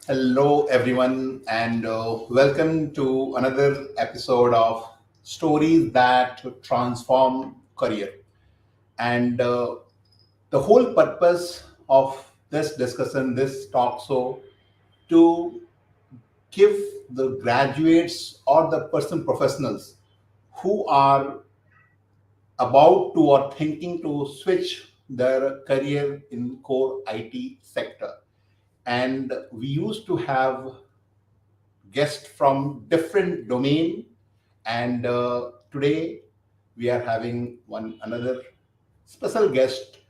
Hello, everyone, and welcome to another episode of Stories That Transform Career. And the whole purpose of this discussion, this talk show, to give the graduates or the person professionals who are about to or thinking to switch their career in core IT sector. And we used to have guests from different domain, and today we are having one another special guest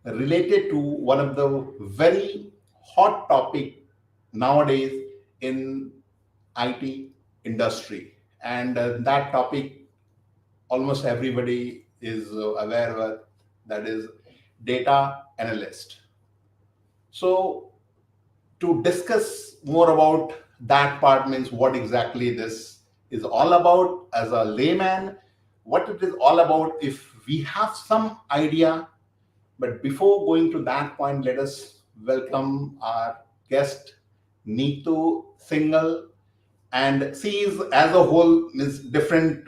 related to one of the very hot topic nowadays in IT industry, and that topic almost everybody is aware of, that is data analyst. So to discuss more about that part, means what exactly this is all about as a layman, what it is all about, if we have some idea. But before going to that point, let us welcome our guest, Neetu Single. And she is as a whole means different,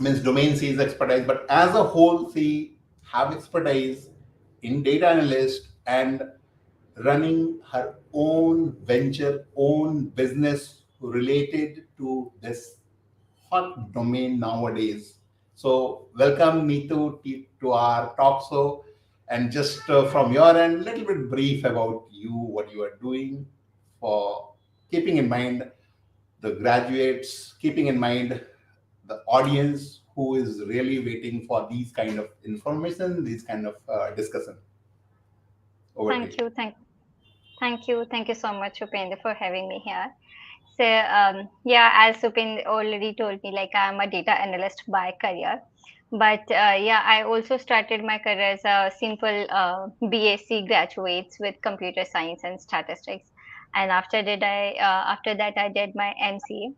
means domain she is expertise, but as a whole she have expertise in data analyst and running her own venture, own business related to this hot domain nowadays. So, welcome Neetu to our talk show, and just from your end, little bit brief about you, what you are doing, for keeping in mind the graduates, keeping in mind the audience who is really waiting for these kind of information, these kind of discussion. Over to you. Thank you. Thank you so much, Upendra, for having me here. So, yeah, as Upendra already told me, like I'm a data analyst by career. But yeah, I also started my career as a simple BSc graduates with computer science and statistics. And after that, I did my MCA.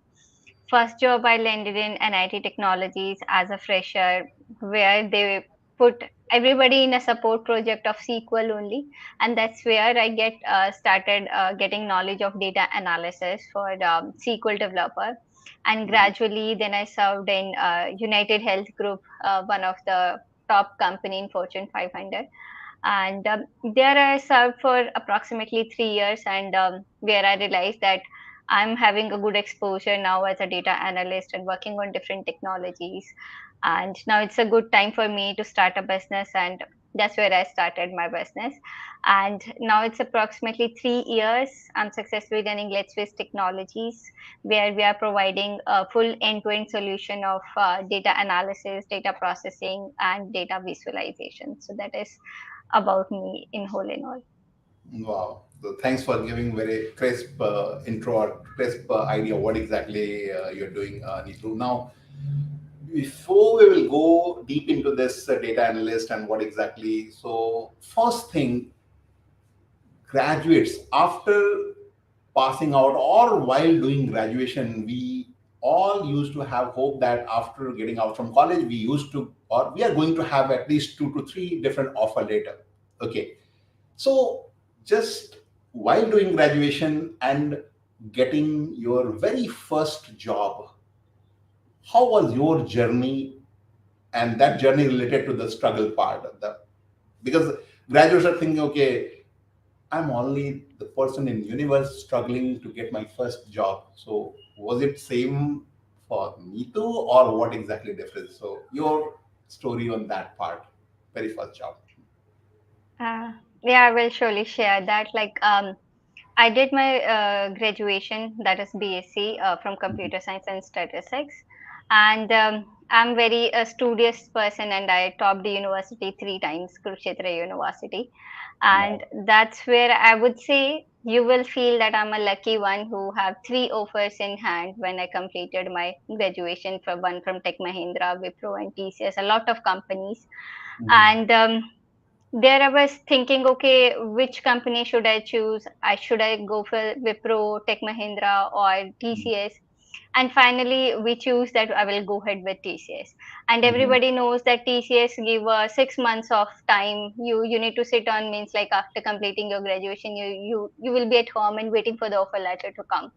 First job I landed in NIT Technologies as a fresher, where they put everybody in a support project of SQL only, and that's where I get started getting knowledge of data analysis for SQL developer. And Mhm. gradually, then I served in United Health Group, one of the top company in Fortune 500, and there I served for approximately 3 years, and where I realized that I'm having a good exposure now as a data analyst and working on different technologies. And now it's a good time for me to start a business, and that's where I started my business. And now it's approximately 3 years. I'm successfully running Let's Face Technologies, where we are providing a full end-to-end solution of data analysis, data processing, and data visualization. So that is about me in whole and all. Wow. So thanks for giving very crisp intro or crisp idea what exactly you're doing, Neetu. Now, before we will go deep into this data analyst and what exactly, so first thing, graduates after passing out or while doing graduation, we all used to have hope that after getting out from college, we used to or we are going to have at least 2 to 3 different offer later. Okay. So, just while doing graduation and getting your very first job, how was your journey, and that journey related to the struggle part of the, because graduates are thinking, okay, I'm only the person in universe struggling to get my first job. So was it same for me too, or what exactly different? So your story on that part, very first job. Uh, yeah, I will surely share that. Like, I did my graduation, that is BSc from Mhm. Computer Science and Statistics, and I'm very studious person, and I topped the university 3 times, Kurukshetra University, and Wow. that's where I would say you will feel that I'm a lucky one who have 3 offers in hand when I completed my graduation, from one from Tech Mahindra, Wipro, and TCS, a lot of companies, Mhm. and there I was thinking, okay, which company should I choose? Should I go for Wipro, Tech Mahindra, or TCS? And finally we choose that I will go ahead with TCS. And Mm-hmm. everybody knows that TCS give 6 months of time. You need to sit on, means like after completing your graduation, you will be at home and waiting for the offer letter to come.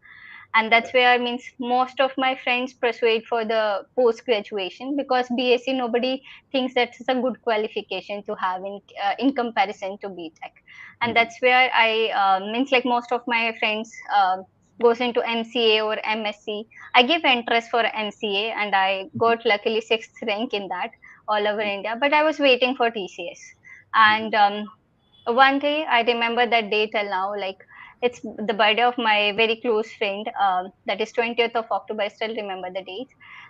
And that's Correct. where, means, most of my friends persuade for the post graduation, because BSc nobody thinks that's a good qualification to have in comparison to BTech. And Mm-hmm. that's where I means like most of my friends goes into MCA or MSc. I give interest for MCA and I got luckily sixth rank in that all over India, but I was waiting for TCS. Mm-hmm. And one day I remember that day till now, like it's the birthday of my very close friend, that is 20th of October. I still remember the date.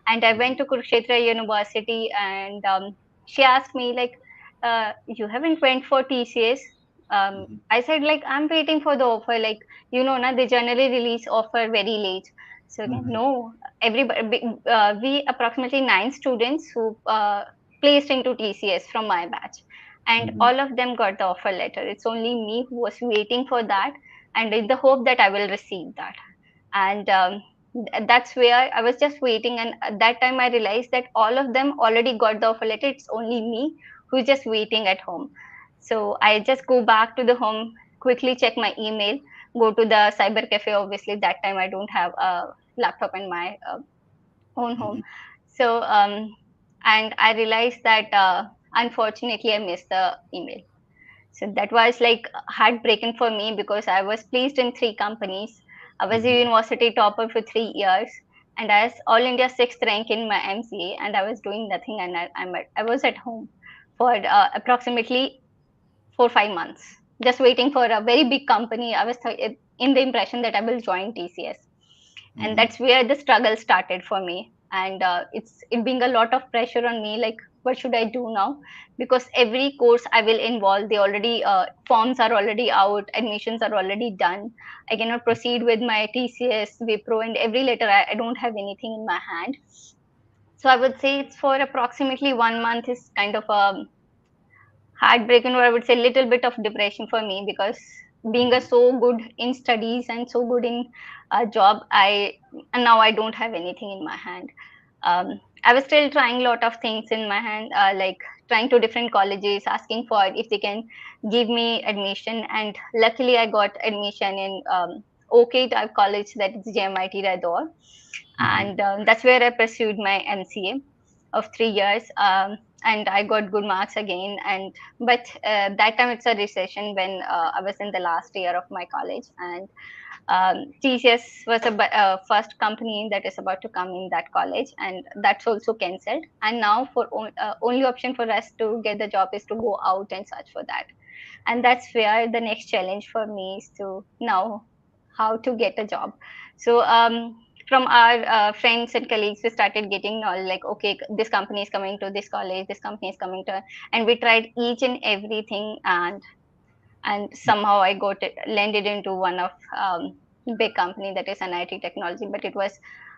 And I went to Kurukshetra University, and she asked me like, you haven't went for TCS? Mm-hmm. I said like, I'm waiting for the offer, like, na, they generally release offer very late. So again, Mm-hmm. no, everybody, we approximately nine students who placed into TCS from my batch, and Mm-hmm. all of them got the offer letter. It's only me who was waiting for that, and in the hope that I will receive that. And that's where I was just waiting. And at that time, I realized that all of them already got the offer letter. It's only me who's just waiting at home. So I just go back to the home, quickly check my email, go to the cyber cafe. Obviously, that time I don't have a laptop in my own home. So, and I realized that unfortunately I missed the email. So that was like heartbreaking for me, because I was placed in three companies. I was a Mm-hmm. university topper for 3 years, and I was all India sixth rank in my MCA, and I was doing nothing, and I was at home for approximately 4 5 months, just waiting for a very big company. I was in the impression that I will join TCS, and Mm-hmm. that's where the struggle started for me. And it being a lot of pressure on me, like what should I do now, because every course I will involve, they already forms are already out, admissions are already done. I cannot proceed with my TCS, Wipro, and every letter I don't have anything in my hand. So I would say it's for approximately 1 month is kind of a heartbreaking, or I would say little bit of depression for me, because being a Mm-hmm. so good in studies and so good in a job, and now I don't have anything in my hand. I was still trying a lot of things in my hand, like trying to different colleges, asking for if they can give me admission, and luckily I got admission in OK Type College, that is JMIT Raidor, Mm-hmm. and that's where I pursued my MCA of 3 years. And I got good marks again, and but that time it's a recession when I was in the last year of my college, and TCS was a first company that is about to come in that college, and that's also cancelled. And now for only option for us to get the job is to go out and search for that. And that's where the next challenge for me is to now how to get a job. So from our friends and colleagues, we started getting knowledge, like, okay, this company is coming to this college, this company is coming to, and we tried each and everything. And somehow I got it, landed into one of big company, that is an IT technology. But it was,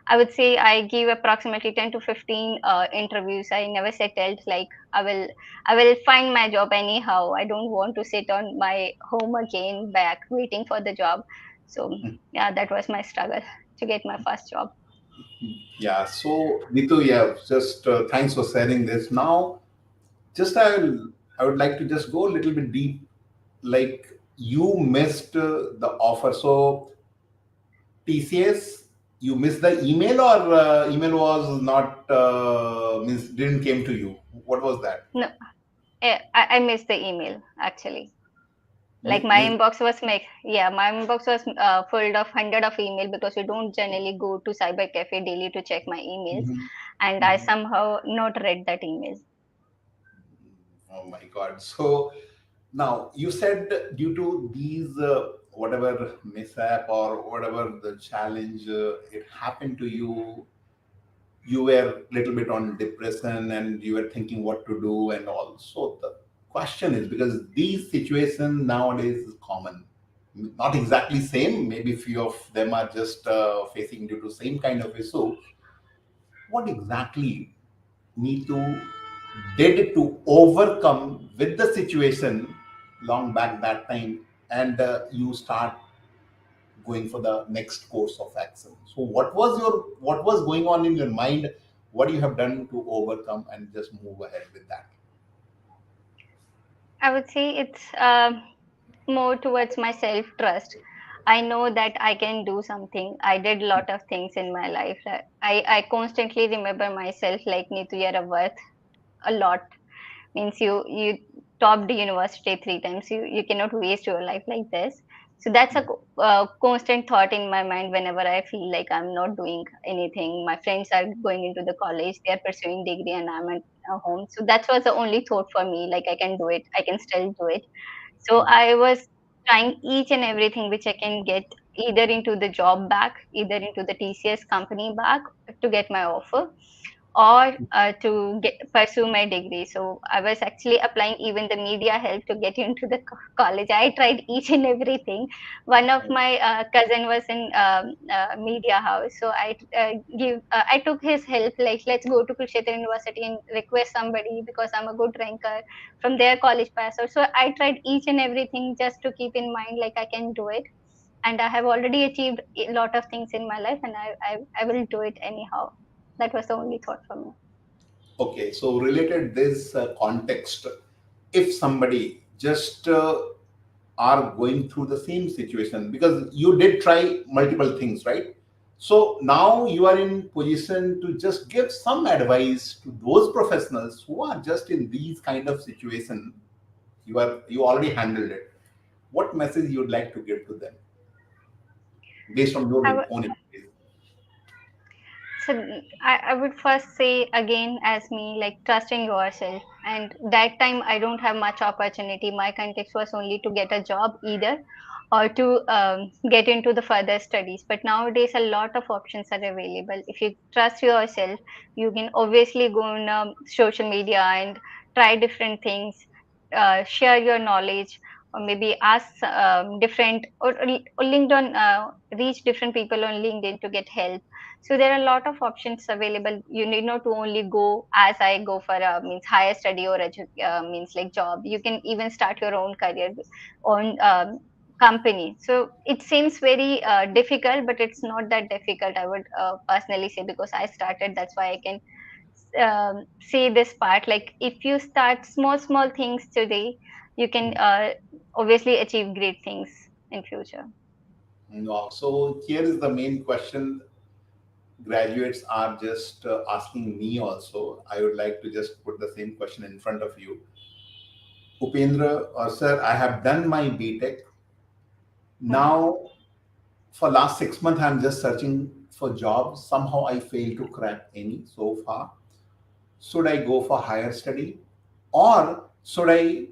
I would say, I gave approximately 10 to 15 interviews. I never settled. Like, I will find my job anyhow. I don't want to sit on my home again back waiting for the job. So yeah, that was my struggle to get my first job. Yeah. So, Neetu, yeah, just thanks for sharing this. Now, just I would like to just go a little bit deep. Like you missed the offer. So TCS, you missed the email, or email was not means didn't came to you. What was that? No, I missed the email actually. Like my Miss. inbox was yeah, my inbox was full of hundred of email, because we don't generally go to cyber cafe daily to check my emails, Mhm. and I Mhm. somehow not read that email. Oh my God. So now you said due to these whatever mishap or whatever the challenge it happened to you, you were a little bit on depression and you were thinking what to do and all. So the question is, because these situations nowadays is common, not exactly same, maybe few of them are just facing due to same kind of issue. What exactly need to did to overcome with the situation long back that time, and you start going for the next course of action. So what was going on in your mind? What you have done to overcome and just move ahead with that? I would say it's more towards my self trust. I know that I can do something. I did a lot of things in my life. I constantly remember myself like, Neetu, you're a worth a lot. Means you topped the university 3 times. You cannot waste your life like this. So that's a constant thought in my mind whenever I feel like I'm not doing anything. My friends are going into the college, they are pursuing degree, and I'm at home. So that was the only thought for me, like I can do it, I can still do it. So I was trying each and everything which I can get, either into the job back, either into the TCS company back, to get my offer, or to pursue my degree. So I was actually applying even the media help to get into the college. I tried each and everything. One of my cousin was in media house, so I took his help. Like, let's go to Kurukshetra University and request somebody because I'm a good ranker from their college pass out. So I tried each and everything just to keep in mind like I can do it, and I have already achieved a lot of things in my life, and I will do it anyhow. That was the only thought for me. Okay, so related this context, if somebody just are going through the same situation, because you did try multiple things, right? So now you are in position to just give some advice to those professionals who are just in these kind of situation. You already handled it. What message you would like to give to them based on your I would own experience? so I would first say again as me, like, trusting yourself. And that time I don't have much opportunity. My context was only to get a job either, or to get into the further studies. But nowadays a lot of options are available. If you trust yourself, you can obviously go on social media and try different things, share your knowledge, or maybe ask different, or LinkedIn, reach different people on LinkedIn to get help. So there are a lot of options available. You need not to only go as I go for a means higher study, or means like job. You can even start your own career, own company. So it seems very difficult, but it's not that difficult, I would personally say, because I started. That's why I can say this part. Like, if you start small things today, you can obviously achieve great things in future. No. So here is the main question graduates are just asking me also. I would like to just put the same question in front of you. Upendra, or sir, I have done my BTech. Hmm. Now, for last 6 months, I'm just searching for jobs. Somehow I fail to crack any so far. Should I go for higher study, or should I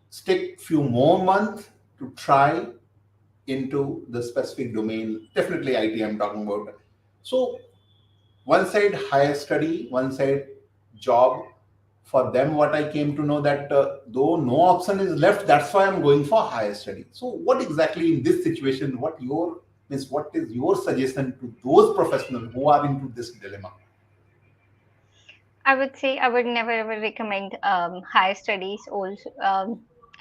stick few more months to try into the specific domain? Definitely IT I'm talking about. So one side higher study, one side job. For them, what I came to know that though no option is left, that's why I'm going for higher study. So what exactly in this situation, what is your suggestion to those professionals who are into this dilemma? I would say I would never ever recommend higher studies. Also,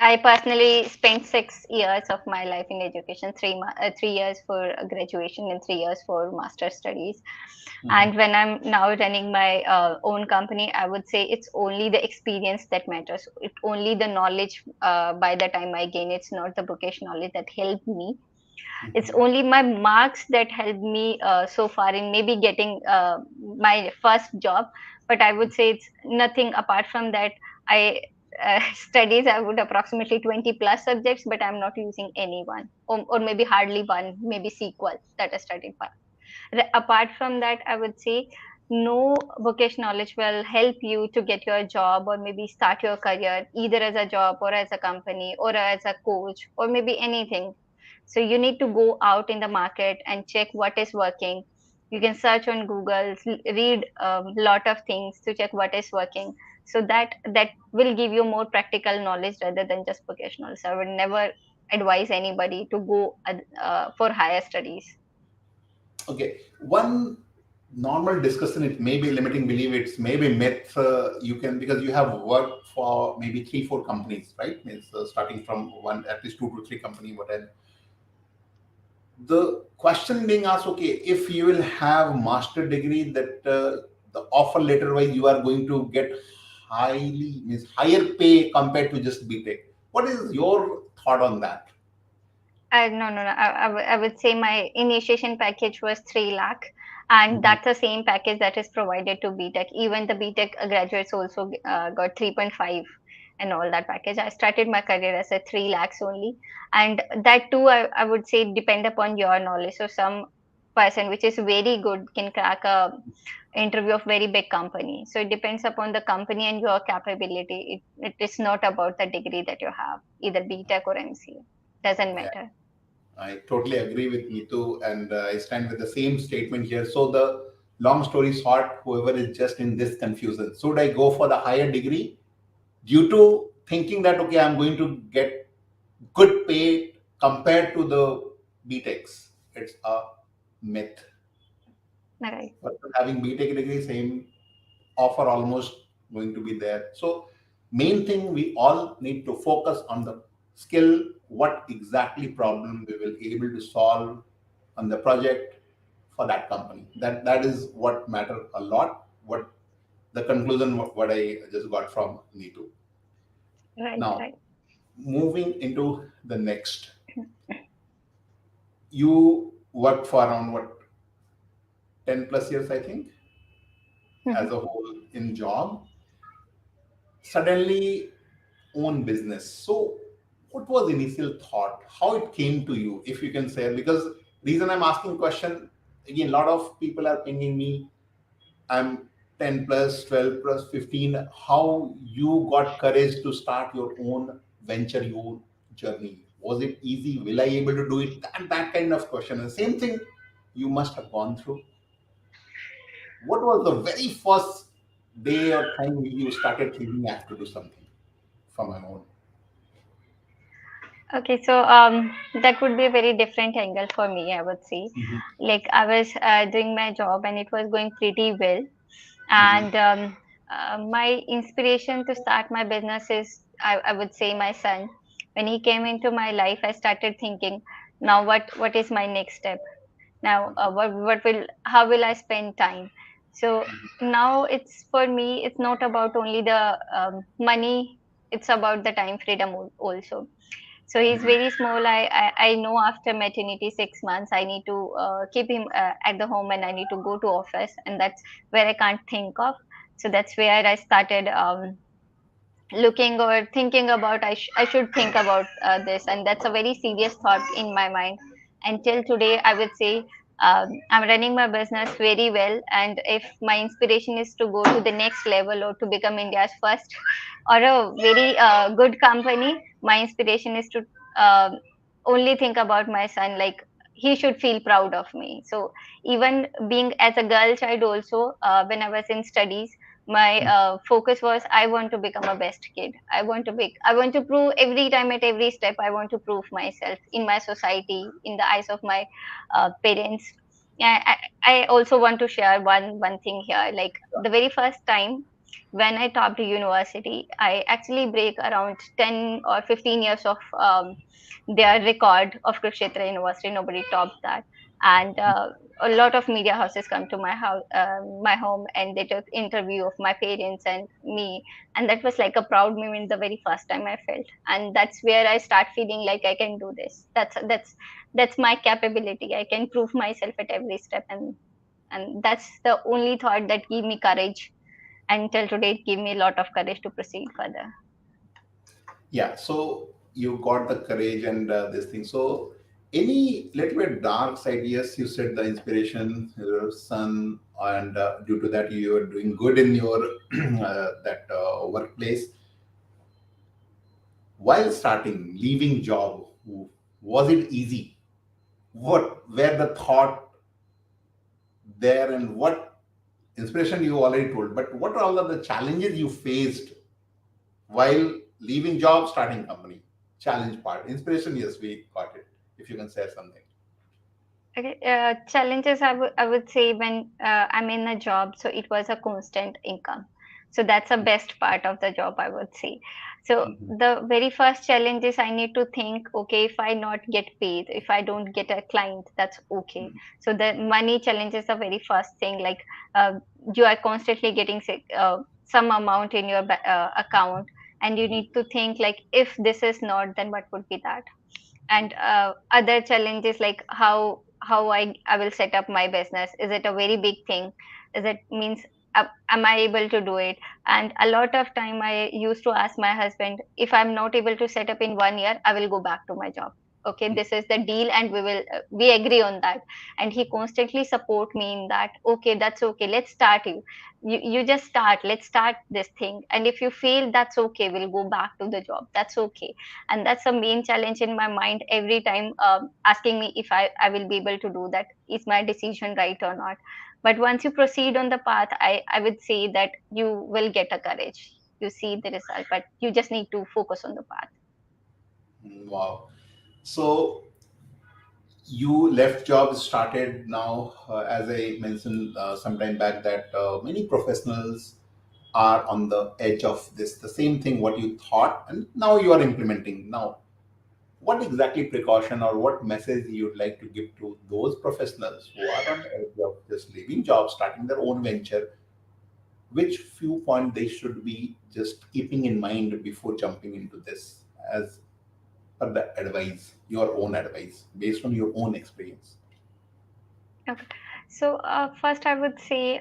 I personally spent 6 years of my life in education, 3 years for graduation and 3 years for master studies. Mhm. And when I'm now running my own company, I would say it's only the experience that matters. It only the knowledge by the time I gain. It's not the bookish knowledge that helped me. It's Mhm. only my marks that helped me so far in maybe getting my first job. But I would say it's nothing apart from that. I studies, I would approximately 20 plus subjects, but I'm not using any one, or maybe hardly one, maybe sequel that I studied for. Apart from that, I would say no vocation knowledge will help you to get your job, or maybe start your career either as a job, or as a company, or as a coach, or maybe anything. So you need to go out in the market and check what is working. You can search on Google, read a lot of things to check what is working. So that will give you more practical knowledge rather than just vocational. So I would never advise anybody to go for higher studies. Okay, one normal discussion, it may be limiting belief, it's maybe myth. You can, because you have worked for maybe 3 4 companies, right? Means starting from one, at least 2 to 3 company, whatever. The question being asked, okay, if you will have master degree, that the offer letter wise you are going to get highly means higher pay compared to just BTech. What is your thought on that? No, no, no. I would say my initiation package was 3 lakh, and Mhm. that's the same package that is provided to BTech. Even the BTech graduates also got 3.5 and all that package. I started my career as a 3 lakhs only, and that too, I would say depend upon your knowledge. So some person which is very good can crack a interview of very big company. So it depends upon the company and your capability. It is not about the degree that you have, either BTech or MCA. Doesn't Yeah, matter. I totally agree with Neetu, and I stand with the same statement here. So the long story short, whoever is just in this confusion, should I go for the higher degree due to thinking that okay, I'm going to get good pay compared to the BTechs? It's a myth. Right. Person having BTech degree, same offer almost going to be there. So main thing we all need to focus on the skill, what exactly problem we will able to solve on the project for that company. That is what matter a lot. What the conclusion what I just got from Neetu. Right, Now right. moving into the next, you worked for around what 10 plus years I think as Mhm. a whole in job, suddenly own business. So what was initial thought, how it came to you, if you can say? Because reason I'm asking question, again a lot of people are pinging me, I'm 10 plus 12 plus 15, how you got courage to start your own venture, your journey, was it easy, will I able to do it, that kind of question. And same thing you must have gone through. What was the very first day or time you started thinking I have to do something for my own? Okay, so that would be a very different angle for me, I would say. Mhm. Like I was doing my job and it was going pretty well, Mhm. and my inspiration to start my business is, I would say, my son. When he came into my life, I started thinking, now what is my next step? Now what will how will I spend time? So now it's for me, it's not about only the money, it's about the time freedom also. So he's very small. I know after maternity 6 months I need to keep him at the home and I need to go to office, and that's where I can't think of. So that's where I started looking or thinking about, I should think about this, and that's a very serious thought in my mind. Until today I would say I'm running my business very well, and if my inspiration is to go to the next level or to become India's first or a very good company, my inspiration is to uh, only think about my son, like he should feel proud of me. So even being as a girl child also, when I was in studies, my focus was I want to become a best kid. I want to prove every time, at every step I want to prove myself in my society, in the eyes of my parents. I also want to share one thing here. Like the very first time when I topped university, I actually break around 10 or 15 years of their record of Kurukshetra University. Nobody topped that. And a lot of media houses come to my home, and they took interview of my parents and me, and that was like a proud moment the very first time I felt, and that's where I start feeling like I can do this. That's my capability. I can prove myself at every step, and that's the only thought that gave me courage. Until today, it gave me a lot of courage to proceed further. Yeah, so you got the courage and this thing. So, any little bit dark side? Yes, you said the inspiration, your son, and due to that, you are doing good in your that workplace. While starting, leaving job, was it easy? What were the thought there, and what inspiration you already told? But what are all of the challenges you faced while leaving job, starting company? Challenge part, inspiration, yes, we got it. If you can share something. Okay, challenges I would say when I'm in a job, so it was a constant income. So that's the best part of the job, I would say. So Mhm. the very first challenge is I need to think, okay, if I not get paid, if I don't get a client, that's okay. So the money challenge is the very first thing. Like uh, you are constantly getting some amount in your account, and you need to think like, if this is not, then what would be that? And other challenges like how I will set up my business. Is it a very big thing? Is it means am I able to do it? And a lot of time I used to ask my husband, if I'm not able to set up in 1 year, I will go back to my job. Okay, this is the deal, and we agree on that. And he constantly support me in that. Okay, that's okay, let's start. You just start, let's start this thing, and if you fail, that's okay, we'll go back to the job, that's okay. And that's the main challenge in my mind every time, asking me if I will be able to do that, is my decision right or not. But once you proceed on the path, I would say that you will get a courage, you see the result, but you just need to focus on the path. Wow. So you left job, started now, as I mentioned some time back, that many professionals are on the edge of this, the same thing what you thought, and now you are implementing. Now, what exactly precaution or what message you'd like to give to those professionals who are on the edge of just leaving job, starting their own venture? Which few point they should be just keeping in mind before jumping into this, as per the advice, your own advice, based on your own experience? Okay. So, first, I would say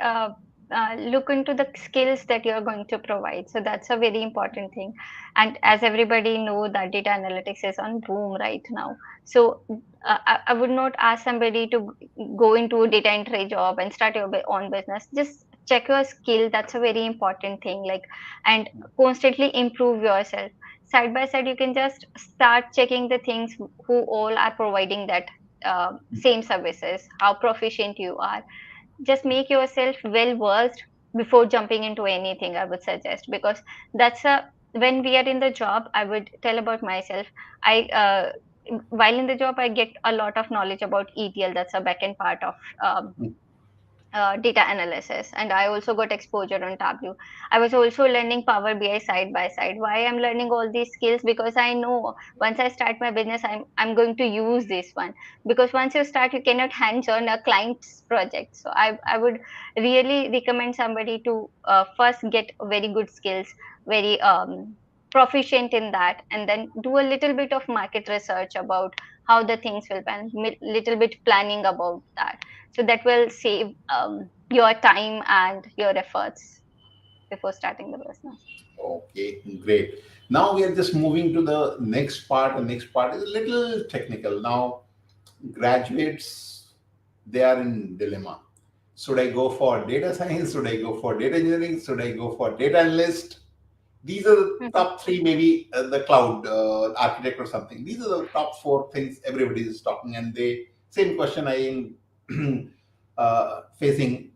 look into the skills that you're going to provide. So that's a very important thing. And as everybody know, that data analytics is on boom right now. So I would not ask somebody to go into a data entry job and start your own business. Just check your skill. That's a very important thing. Like, and constantly improve yourself. Side by side, you can just start checking the things who all are providing that same services, how proficient you are. Just make yourself well versed before jumping into anything, I would suggest, because that's a when we are in the job, I would tell about myself. I while in the job, I get a lot of knowledge about ETL. That's a backend part of data analysis, and I also got exposure on Tableau. I was also learning Power BI side by side. Why I'm learning all these skills? Because I know once I start my business, I'm going to use this one. Because once you start, you cannot hands on a client's project. So I would really recommend somebody to first get very good skills, very proficient in that, and then do a little bit of market research about how the things will pan, little bit planning about that. So that will save your time and your efforts before starting the business. Okay, great. Now we are just moving to the next part. The next part is a little technical. Now, graduates, they are in dilemma. Should I go for data science? Should I go for data engineering? Should I go for data analyst? These are the Mhm. top three, maybe the cloud architect or something. These are the top four things everybody is talking, and they same question I am facing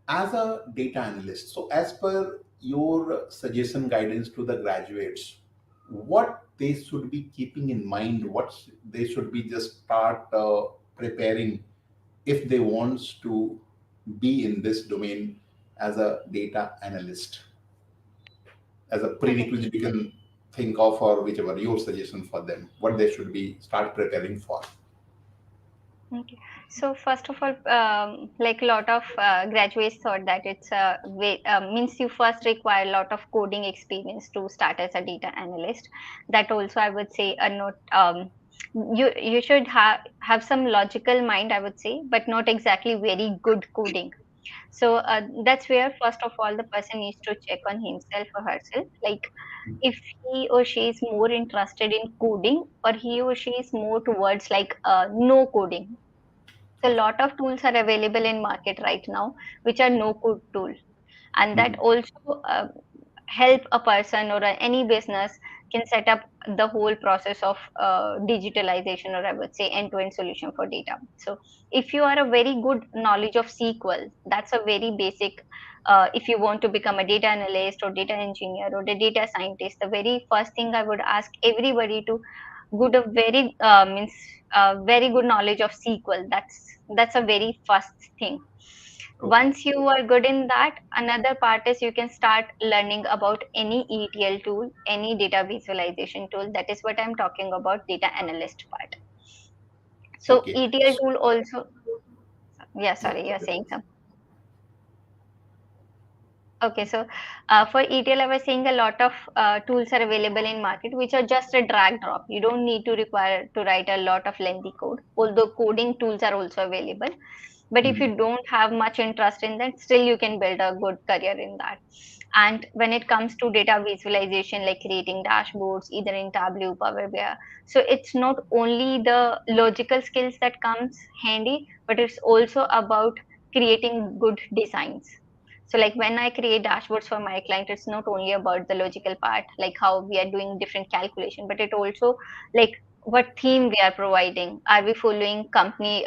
as a data analyst. So, as per your suggestion guidance to the graduates, what they should be keeping in mind, what they should be just start preparing if they want to be in this domain as a data analyst, as a Okay. prerequisite you can think of, or whichever your suggestion for them, what they should be start preparing for. Okay. So first of all, like a lot of graduates thought that it's a way, means you first require a lot of coding experience to start as a data analyst. That also I would say a not you should have some logical mind, I would say, but not exactly very good coding. So that's where first of all the person needs to check on himself or herself, like if he or she is more interested in coding, or he or she is more towards like no coding. So a lot of tools are available in market right now, which are no code tool, and that Mhm. also help a person or any business can set up the whole process of digitalization, or I would say end to end solution for data. So if you are a very good knowledge of SQL, that's a very basic. If you want to become a data analyst or data engineer or the data scientist, the very first thing I would ask everybody to good a very means very good knowledge of SQL. That's a very first thing. Okay. Once you are good in that, another part is you can start learning about any ETL tool, any data visualization tool. That is what I'm talking about, data analyst part. So Okay. ETL tool also, yeah, Yeah. sorry, you're saying something. Okay, so for ETL, I was saying a lot of tools are available in market, which are just a drag drop. You don't need to require to write a lot of lengthy code. Although coding tools are also available, but if Mhm. you don't have much interest in that, still you can build a good career in that. And when it comes to data visualization, like creating dashboards, either in Tableau, Power BI, so it's not only the logical skills that comes handy, but it's also about creating good designs. So like when I create dashboards for my client, it's not only about the logical part, like how we are doing different calculation, but it also like what theme we are providing. Are we following company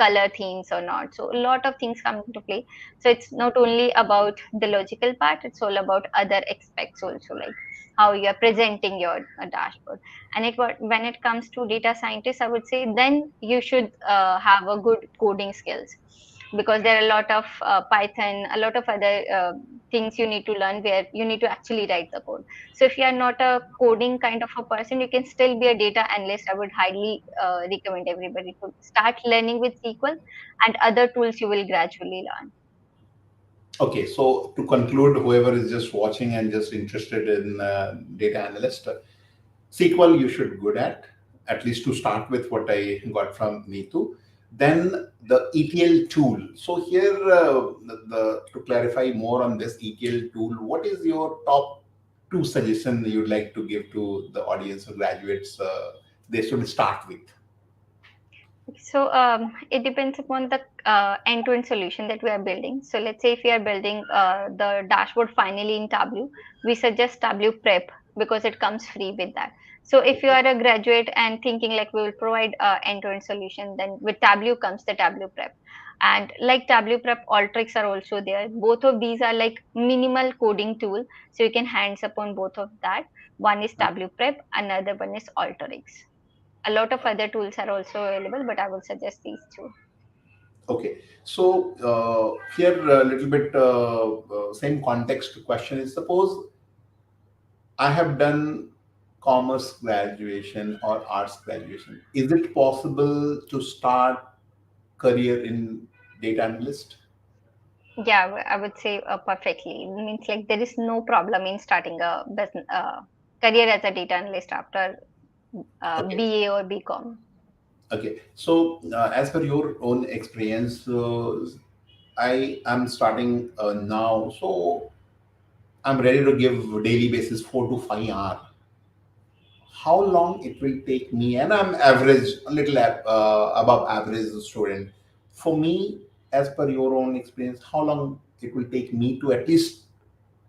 color themes or not? So a lot of things come into play. So it's not only about the logical part, it's all about other aspects also, like how you are presenting your dashboard. And when it comes to data scientists, I would say then you should have a good coding skills, because there are a lot of Python, a lot of other things you need to learn where you need to actually write the code. So if you are not a coding kind of a person, you can still be a data analyst. I would highly recommend everybody to start learning with SQL, and other tools you will gradually learn. Okay, so to conclude, whoever is just watching and just interested in data analyst, SQL you should good at least to start with what I got from Neetu. Then the ETL tool. So here, to clarify more on this ETL tool, what is your top two suggestions you'd like to give to the audience or graduates they should start with? So it depends upon the end-to-end solution that we are building. So let's say if we are building the dashboard finally in Tableau, we suggest Tableau Prep because it comes free with that. So if you Okay. are a graduate and thinking like we will provide end-to-end solution, then with Tableau comes the Tableau Prep. And like Tableau Prep, Alteryx are also there. Both of these are like minimal coding tool, so you can hands upon both of that. One is Tableau Prep, another one is Alteryx. A lot of other tools are also available, but I would suggest these two. Okay, so here a little bit same context question is, suppose I have done commerce graduation or arts graduation. Is it possible to start career in data analyst? Yeah, I would say perfectly. It means like there is no problem in starting a business career as a data analyst after Okay, BA or BCom. okay. So as per your own experience, I am starting now. So I'm ready to give daily basis 4 to 5 hours. How long it will take me, and I'm average, a little above average student. For me, as per your own experience, how long it will take me to at least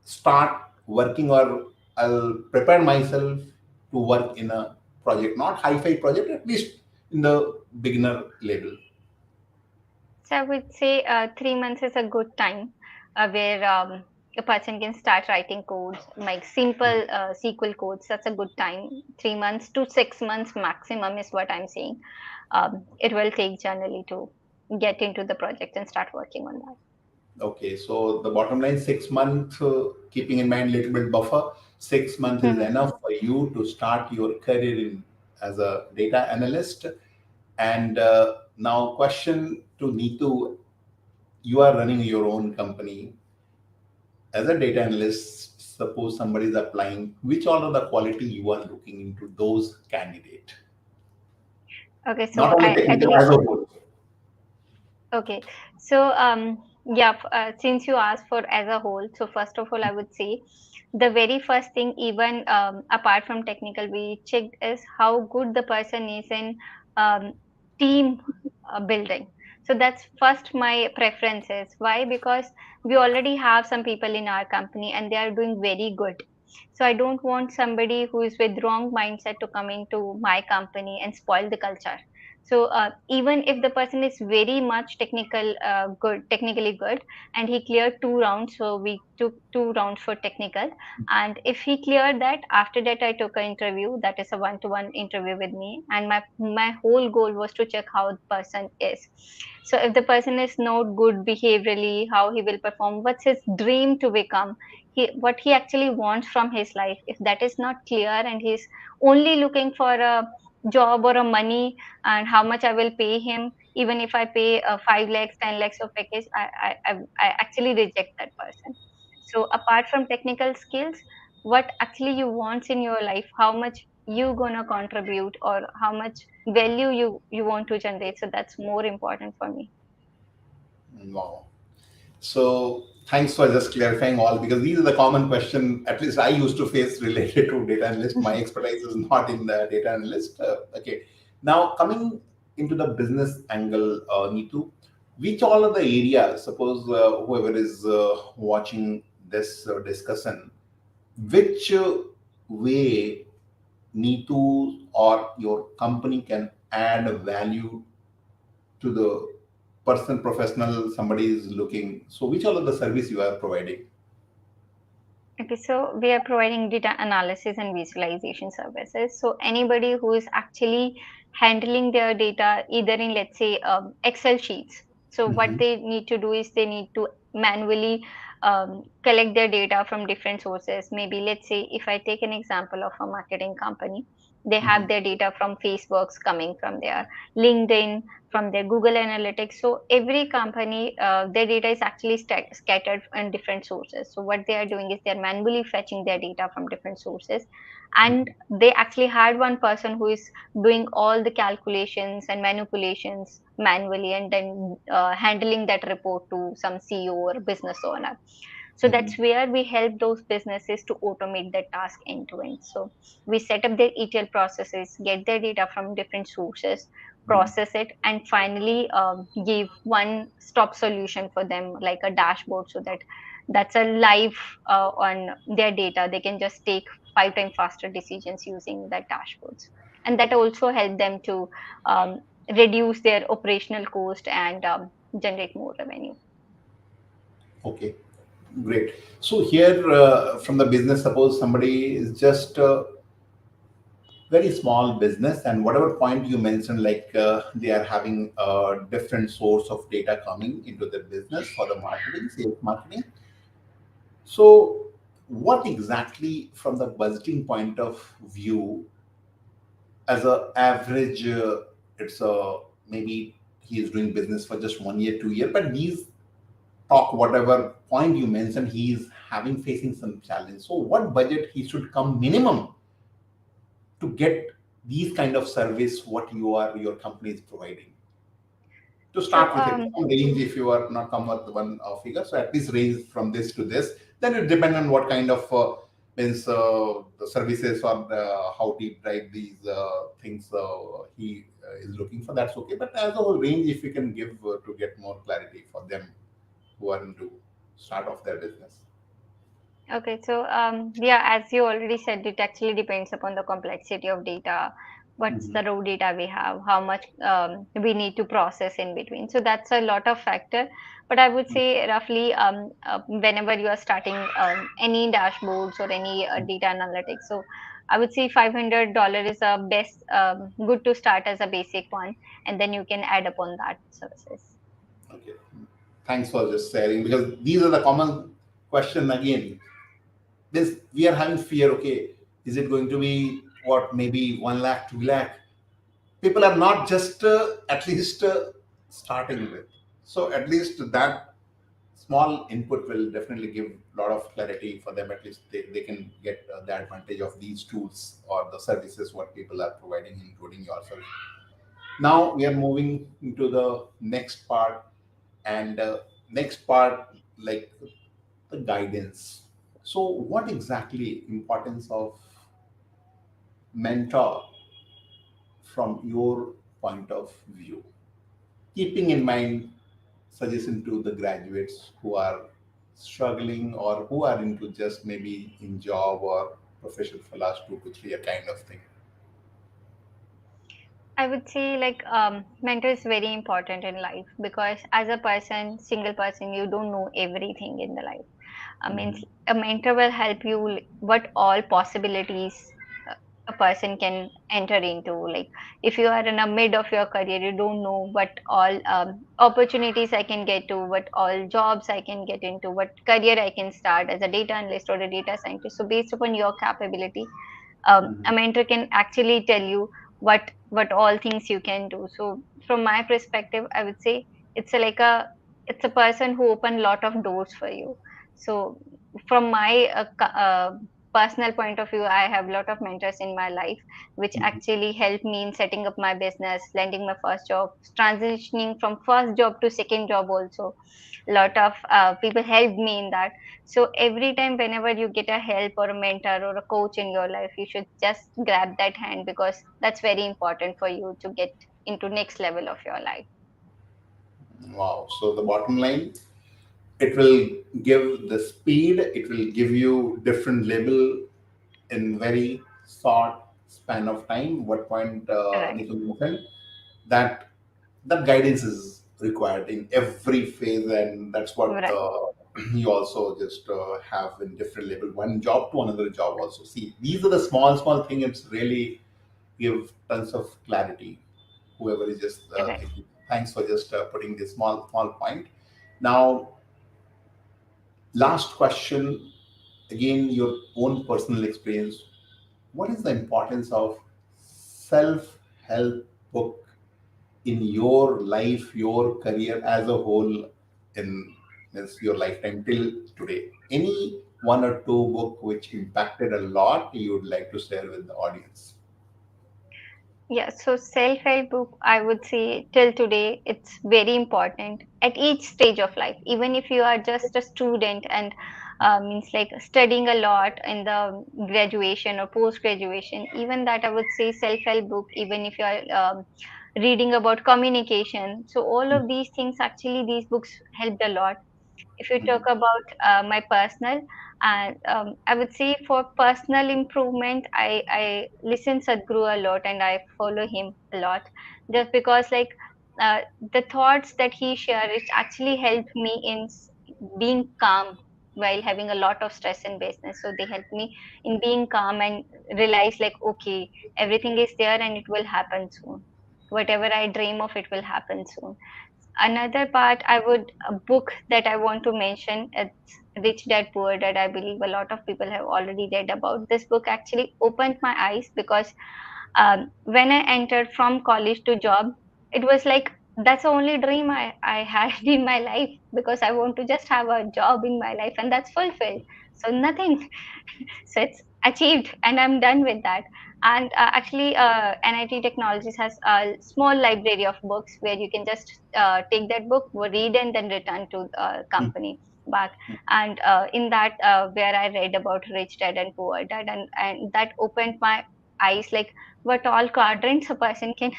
start working, or I'll prepare myself to work in a project, not high-fi project, at least in the beginner level. So I would say 3 months is a good time where a person can start writing codes, like simple SQL codes. That's a good time. 3 months to 6 months maximum is what I'm saying. It will take generally to get into the project and start working on that. Okay, so the bottom line, 6 months, keeping in mind little bit buffer, 6 months is Mhm. enough for you to start your career in as a data analyst. And now, question to Neetu: you are running your own company as a data analyst. Suppose somebody is applying, which all of the quality you are looking into those candidate, Okay, not so only I technical think as a whole. okay. So yeah, since you asked for as a whole, so first of all, I would say the very first thing, even apart from technical, we checked is how good the person is in um, team building. So that's first my preference is why, because we already have some people in our company and they are doing very good. So I don't want somebody who is with wrong mindset to come into my company and spoil the culture. So even if the person is very much technically good, and he cleared 2 rounds, so we took 2 rounds for technical, and if he cleared that, after that I took an interview, that is a one-to-one interview with me, and my whole goal was to check how the person is. So if the person is not good behaviorally, how he will perform, what's his dream to become, what he actually wants from his life. If that is not clear and he's only looking for a job or a money, and how much I will pay him, even if I pay 5 lakhs, 10 lakhs of package, I actually reject that person. So apart from technical skills, what actually you want in your life, how much you gonna contribute, or how much value you want to generate, so that's more important for me. Wow. So thanks for just clarifying all, because these are the common question at least I used to face related to data analyst. My expertise is not in the data analyst. Okay. Now coming into the business angle, Neetu, which all are the areas? Suppose whoever is watching this discussion, which way Neetu or your company can add value to the person professional somebody is looking. So which all of the service you are providing? Okay, so we are providing data analysis and visualization services. So anybody who is actually handling their data, either in, let's say, Excel sheets. So what Mm-hmm. they need to do is they need to manually collect their data from different sources. Maybe, let's say, if I take an example of a marketing company, they Mm-hmm. have their data from Facebook's coming from their LinkedIn, from their Google Analytics. So every company, their data is actually scattered in different sources. So what they are doing is they're manually fetching their data from different sources, and they actually had one person who is doing all the calculations and manipulations manually, and then handling that report to some CEO or business owner. So Mm-hmm. that's where we help those businesses to automate their task end to end. So we set up their ETL processes, get their data from different sources, Mm-hmm. process it, and finally give one stop solution for them, like a dashboard, so that that's a live on their data. They can just take 5 times faster decisions using that dashboards, and that also help them to um, reduce their operational cost and generate more revenue. Okay, great. So here from the business, suppose somebody is just very small business, and whatever point you mentioned, like they are having a different source of data coming into their business for the marketing, sales marketing. So what exactly from the budgeting point of view, as a average, it's a maybe he is doing business for just 1 year, 2 year, but these talk whatever point you mentioned, he is having facing some challenge. So what budget he should come minimum to get these kind of service what your company is providing, to So start with it, some range if you are not come with one figure, so at least range from this to this, then it depends on what kind of means the services or how deep dive these things he is looking for, that's okay, but as a whole range if you can give to get more clarity for them who are into start off their business. okay, so yeah, as you already said, it actually depends upon the complexity of data, what's Mhm. the raw data we have, how much we need to process in between. So that's a lot of factor. But I would say roughly, whenever you are starting any dashboards or any data analytics, so I would say $500 is a best good to start as a basic one, and then you can add upon that services. Okay, thanks for just sharing, because these are the common question again. This we are having fear. Okay, is it going to be what, maybe 1 lakh, 2 lakh? People are not just at least starting with. So at least that small input will definitely give a lot of clarity for them. At least they can get the advantage of these tools or the services what people are providing, including yourself. Now we are moving into the next part, and next part, like the guidance. So what exactly importance of mentor from your point of view, keeping in mind suggestion to the graduates who are struggling or who are into just maybe in job or profession for last 2 to 3 year kind of thing. I would say like mentor is very important in life because as a person, single person, you don't know everything in the life. I mean, Mhm. a mentor will help you what all possibilities uh, a person can enter into. Like if you are in a mid of your career, you don't know what all opportunities I can get to, what all jobs I can get into, what career I can start as a data analyst or a data scientist. So based upon your capability, a Mhm. mentor can actually tell you what all things you can do. So from my perspective, I would say it's a, like a it's a person who open lot of doors for you. So from my personal point of view, I have a lot of mentors in my life which Mhm. actually helped me in setting up my business, landing my first job, transitioning from first job to second job also. A lot of people helped me in that. So every time whenever you get a help or a mentor or a coach in your life, you should just grab that hand because that's very important for you to get into next level of your life. Wow. So the bottom line, it will give the speed, it will give you different level in very short span of time. What point Right. Neetu mentioned, that that guidance is required in every phase, and that's what Right. you also just have in different level, one job to another job also. See, these are the small things. It's really give tons of clarity. Whoever is just Right. thinking, thanks for just putting this small point. Now, last question, again, your own personal experience. What is the importance of self-help book in your life, your career as a whole, in means your lifetime till today? Any one or two book which impacted a lot you would like to share with the audience? Yeah, so self-help book, I would say till today, it's very important at each stage of life. Even if you are just a student and means like studying a lot in the graduation or post-graduation, even that I would say self-help book, even if you are reading about communication. So all of these things, actually, these books helped a lot. If you talk Mhm. about my personal, and I would say for personal improvement, I listen Sadhguru a lot and I follow him a lot, just because like uh, the thoughts that he shares, it actually helped me in being calm while having a lot of stress in business. So they help me in being calm and realize like, okay, everything is there and it will happen soon. Whatever I dream of, it will happen soon. Another part I would a book that I want to mention, it's Rich Dad Poor Dad. I believe a lot of people have already read about this book. Actually opened my eyes because when I entered from college to job, it was like that's the only dream I had in my life, because I want to just have a job in my life and that's fulfilled. So nothing, so it's achieved and I'm done with that. And actually NIT Technologies has a small library of books where you can just take that book, read, and then return to the company back. And in that where I read about Rich Dad and Poor Dad, and that opened my eyes like what all quadrants a person can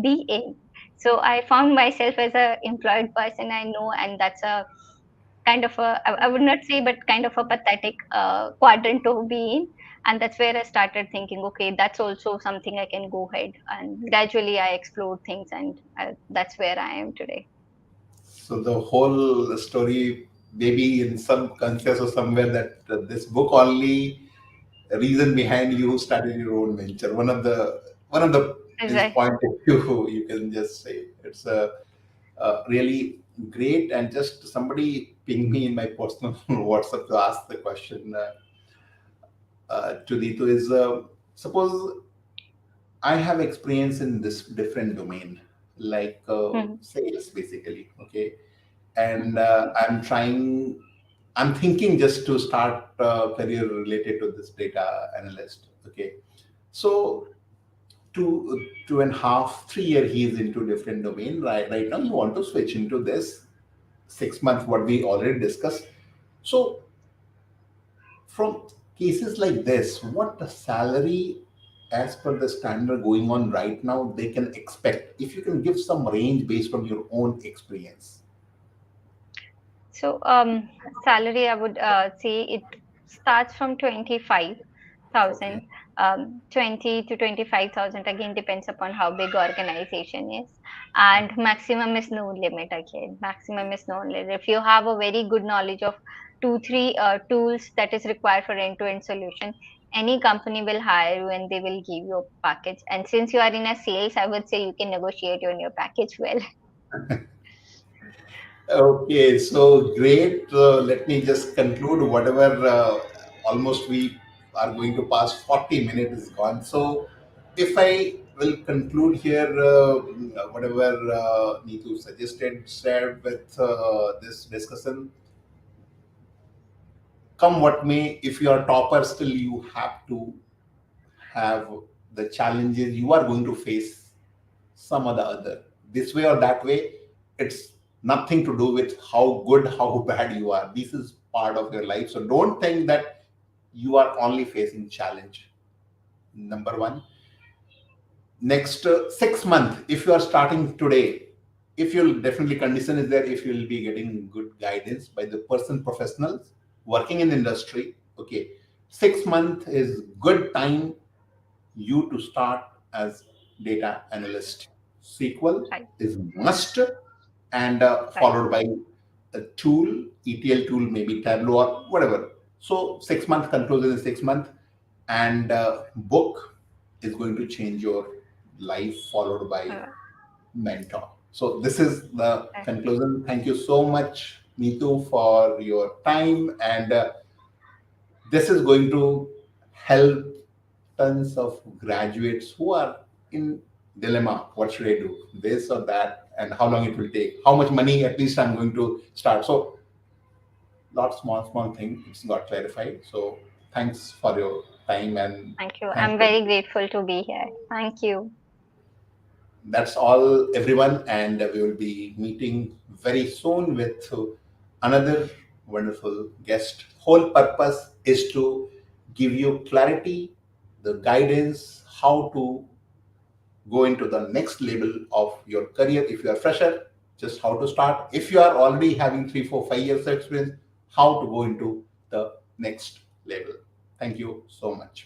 be in. So I found myself as a employed person, I know, and that's a kind of a, I would not say, but kind of a pathetic quadrant to be in. And that's where I started thinking, okay, that's also something I can go ahead. And gradually I explored things, and that's where I am today. So the whole story, maybe in some conscious or somewhere, that this book only reason behind you started your own venture. One of the is Right. point of view you can just say it's a really great. And just somebody ping me in my personal WhatsApp to ask the question to Neetu is suppose I have experience in this different domain, like Mhm. sales basically, okay, and I'm thinking just to start a career related to this data analyst, okay. So 2.5 3 year he is into different domain, right now you want to switch into this 6 months what we already discussed. So from cases like this, what the salary as per the standard going on right now they can expect, if you can give some range based on your own experience? So salary, I would say it starts from 25. thousand, Okay. 20 to 25,000 again depends upon how big organization is, and maximum is no limit. Again, maximum is no limit. If you have a very good knowledge of two three tools that is required for end to end solution, any company will hire you and they will give you a package. And since you are in a sales, I would say you can negotiate on your package well. Okay, so great. Let me just conclude whatever almost we are going to pass 40 minutes is gone. So if I will conclude here, whatever Neetu suggested, shared with this discussion, come what may, if you are topper, still you have to have the challenges you are going to face some or the other. This way or that way, it's nothing to do with how good, how bad you are. This is part of your life. So don't think that you are only facing challenge. Number one. Next 6 months, if you are starting today, if you'll definitely condition is there, if you'll be getting good guidance by the person professionals working in the industry. Okay, 6 months is good time you to start as data analyst. SQL Right, is must, and right. followed by a tool, ETL tool, maybe Tableau or whatever. So 6 month conclusion is 6 month, and book is going to change your life, followed by Uh, mentor. So this is the uh, conclusion. Thank you so much, Neetu, for your time, and this is going to help tons of graduates who are in dilemma. What should I do? This or that, and how long it will take? How much money at least I'm going to start? So, lot small thing. It's got clarified. So, thanks for your time, and Thank you. thanks I'm for very grateful to be here. Thank you. that's all, everyone, and we will be meeting very soon with another wonderful guest. Whole purpose is to give you clarity, the guidance, how to go into the next level of your career. If you are fresher, just how to start. If you are already having 3 4 5 years of experience, how to go into the next level. Thank you so much.